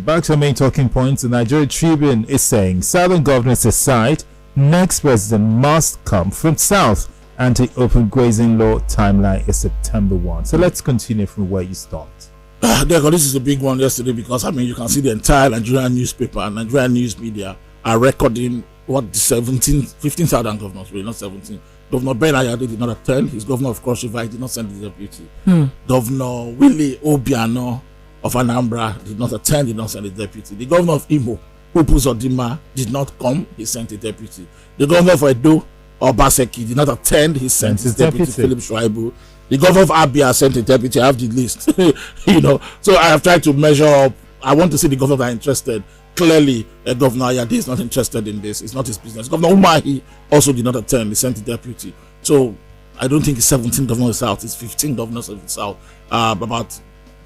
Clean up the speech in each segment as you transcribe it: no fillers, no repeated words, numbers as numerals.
back to the main talking points. The Nigeria Tribune is saying Southern governors decide next president must come from South. Anti-open grazing law timeline is September 1. So let's continue from where you stopped. This is a big one yesterday because you can see the entire Nigerian newspaper and Nigerian news media are recording what the 15 Southern governors, really not 17. Governor Ben Ayade did not attend. His governor of Cross River did not send his deputy. Governor Willie Obiano of Anambra did not attend, did not send his deputy. The governor of Imo, Upu Zodima, did not come, he sent a deputy. The governor of Edo, Obaseki, did not attend, he sent his deputy, Philip Shuaibu. The governor of Abia sent a deputy. I have the list. So I have tried to measure up. I want to see the governors that are interested. Clearly, Governor Ayade is not interested in this. It's not his business. Governor Umahi also did not attend. He sent a deputy. So I don't think it's 17 governors of the South. It's 15 governors of the South. About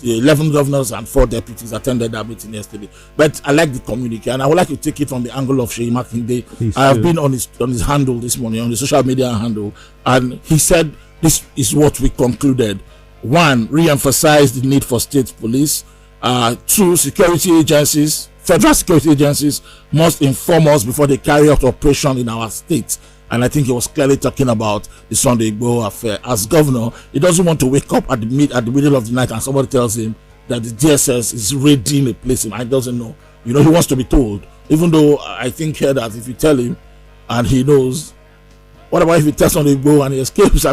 11 governors and 4 deputies attended that meeting yesterday. But I like the communique, and I would like to take it from the angle of Sheyi Makinde. I have been on his handle this morning, on the social media handle, and he said this is what we concluded. 1, re-emphasize the need for state police. 2, security agencies, federal security agencies must inform us before they carry out operation in our state. And I think he was clearly talking about the Sunday Igboho affair. As governor, he doesn't want to wake up at the middle of the night and somebody tells him that the DSS is raiding a place. He doesn't know. He wants to be told. Even though I think here that if you tell him and he knows, what about if he tells Sunday Igboho and he escapes?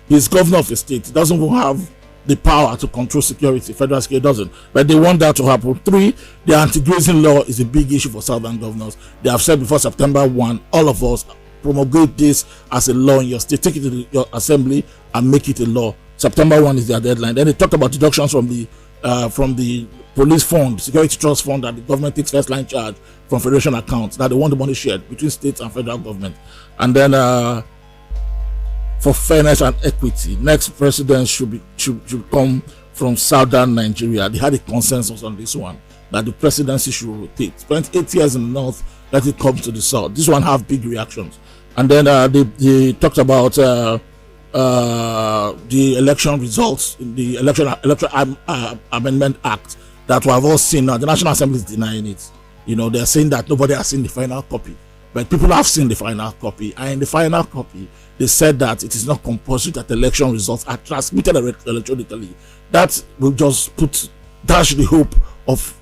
He's governor of a state. He doesn't have the power to control security. Federal security doesn't. But they want that to happen. 3, the anti-grazing law is a big issue for Southern governors. They have said before September 1, all of us promulgate this as a law in your state. Take it to your assembly and make it a law. September 1 is their deadline. Then they talked about deductions from the police fund, security trust fund, that the government takes first line charge from federation accounts, that they want the money shared between states and federal government. And then for fairness and equity, next president should come from Southern Nigeria. They had a consensus on this one, that the presidency should rotate. Spent 8 years in the north, let it come to the south. This one have big reactions. And then they talked about the election results in the Election Amendment Act that we have all seen now. The National Assembly is denying it. They're saying that nobody has seen the final copy, but people have seen the final copy. And in the final copy, they said that it is not compulsory that election results are transmitted electronically. That will just dash the hope of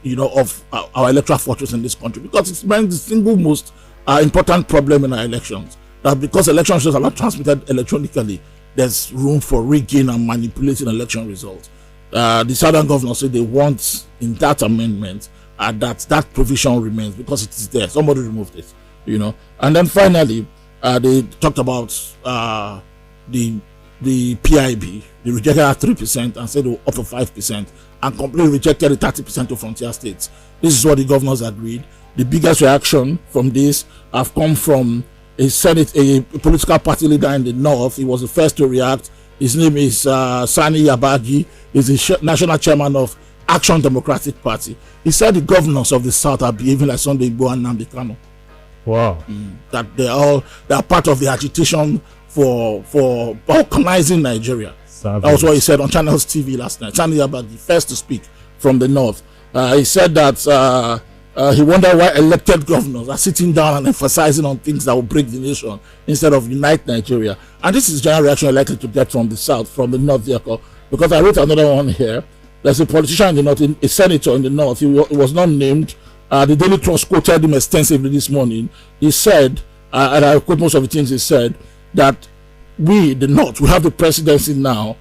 our electoral fortress in this country, because it's been the single most important problem in our elections. That because election results are not transmitted electronically, there's room for rigging and manipulating election results. The Southern governors say they want in that amendment that provision remains because it is there. Somebody removed it, And then finally, they talked about the PIB. They rejected at 3% and said they will offer 5%, and completely rejected the 30% to frontier states. This is what the governors agreed. The biggest reaction from this have come from a political party leader in the north. He was the first to react. His name is Sani Yabagi. He's the national chairman of Action Democratic Party. He said the governors of the south are behaving like Sunday Igboho and NNAMDIKANU. Wow. That they are part of the agitation for balkanizing Nigeria. Savage. That was what he said on Channels TV last night. Sani Yabagi, first to speak from the north. He said that he wondered why elected governors are sitting down and emphasizing on things that will break the nation instead of unite Nigeria. And this is general reaction I'm likely to get from the south, from the north, because I wrote another one here. There's a politician in the north, a senator in the north. He was not named. The Daily Trust quoted him extensively this morning. He said, and I quote most of the things he said, that we, the north, we have the presidency now,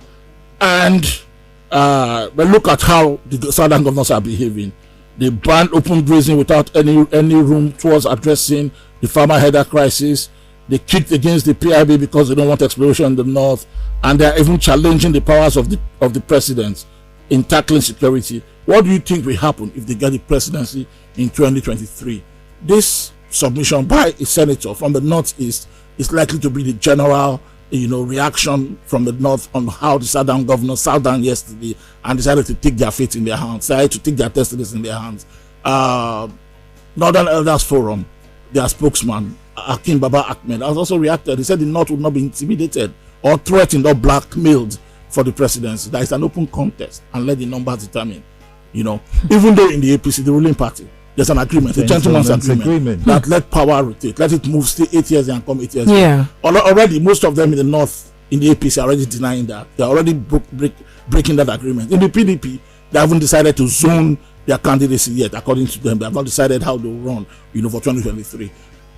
and but look at how the southern governors are behaving. They banned open grazing without any room towards addressing the farmer header crisis. They kicked against the PIB because they don't want exploration in the north, and they are even challenging the powers of the president in tackling security. What do you think will happen if they get the presidency in 2023? This submission by a senator from the northeast is likely to be the general reaction from the north on how the southern governors sat down yesterday and decided to take their fate in their hands, decided to take their destinies in their hands. Northern Elders Forum, their spokesman, Akin Baba Ahmed, has also reacted. He said the north would not be intimidated or threatened or blackmailed for the presidency. That is an open contest and let the numbers determine. even though in the APC, the ruling party, there's an agreement, a gentleman's agreement that let power rotate, let it move, stay 8 years and come 8 years. Yeah. Already, most of them in the north, in the APC, are already denying that. They're already breaking that agreement. In the PDP, they haven't decided to zone their candidacy yet, according to them. They have not decided how they'll run, for 2023.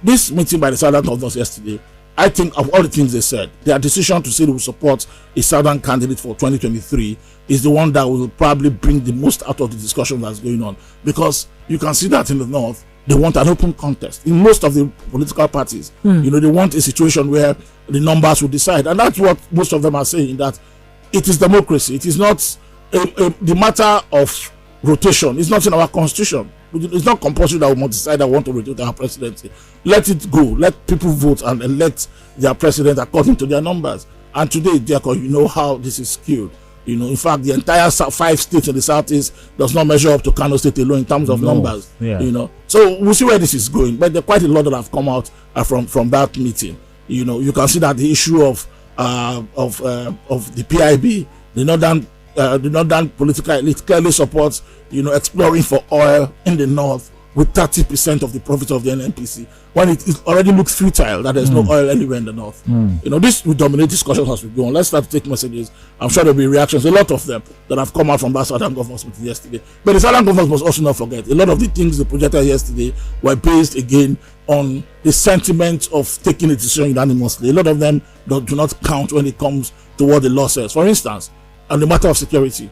This meeting by the Southern governors yesterday, I think of all the things they said, their decision to say they will support a Southern candidate for 2023 is the one that will probably bring the most out of the discussion that's going on. Because you can see that in the north, they want an open contest. In most of the political parties, they want a situation where the numbers will decide. And that's what most of them are saying, that it is democracy. It is not the matter of rotation. It's not in our constitution. It's not compulsory that we must decide that we want to rotate our presidency. Let it go. Let people vote and elect their president according to their numbers. And today, Jacob, you know how this is skewed. In fact, the entire 5 states in the southeast does not measure up to Kano State alone in terms of numbers. Yeah. So we'll see where this is going. But there are quite a lot that have come out from that meeting. You can see that the issue of the PIB, the northern political elite, clearly supports exploring for oil in the north with 30% of the profits of the NNPC, when it already looks futile that there's no oil anywhere in the north. This will dominate discussions as we go on. Let's start to take messages. I'm sure there'll be reactions, a lot of them that have come out from that Southern governors meeting yesterday. But the Southern governors must also not forget, a lot of the things they projected yesterday were based again on the sentiment of taking a decision unanimously. A lot of them do not count when it comes to what the law says. For instance, on the matter of security,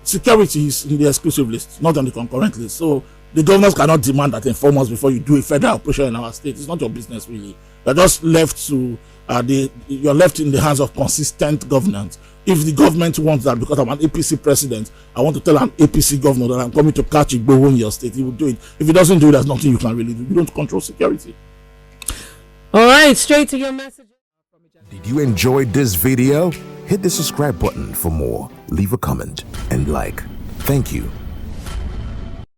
security is in the exclusive list, not on the concurrent list. So the governors cannot demand that in 4 months before you do a federal operation in our state. It's not your business, really. You're just left to you're left in the hands of consistent governance. If the government wants that, because I'm an APC president, I want to tell an APC governor that I'm coming to catch Igboho in your state, he will do it. If he doesn't do it, there's nothing you can really do. You don't control security. All right, straight to your message. Did you enjoy this video? Hit the subscribe button for more. Leave a comment and like. Thank you.